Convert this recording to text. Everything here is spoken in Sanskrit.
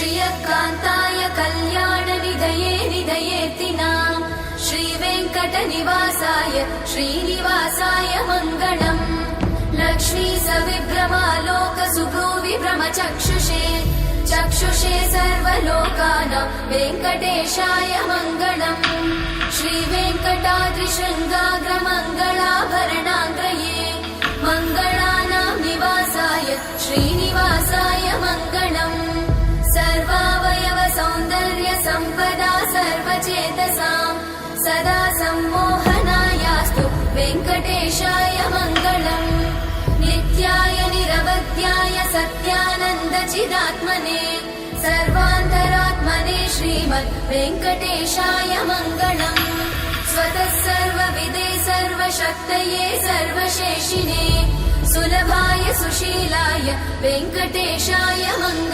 श्रियकान्ताय कल्याणनिधये निधयेतिनाम् श्रीवेङ्कटनिवासाय श्रीनिवासाय मङ्गलम् लक्ष्मी सविभ्रमालोक सुभ्रूविभ्रमचक्षुषे चक्षुषे सर्वलोकानां वेङ्कटेशाय मङ्गलम् श्रीवेङ्कटाद्रिशृङ्गाग्रमङ्गलाभरणाङ्गये मङ्गलानां निवासाय श्रीनिवासाय मङ्गलम् सर्वावयव सौन्दर्य सम्पदा सर्वचेतसां सदा सम्मोहनायास्तु वेङ्कटेशाय मङ्गलम् नित्याय निरवध्याय सत्यानन्दचिदात्मने सर्वान्तरात्मने श्रीमद् वेङ्कटेशाय मङ्गलम् स्वतः सर्वविदे सर्वशक्तये सर्वशेषिने सुलभाय सुशीलाय वेङ्कटेशाय मङ्गलम्।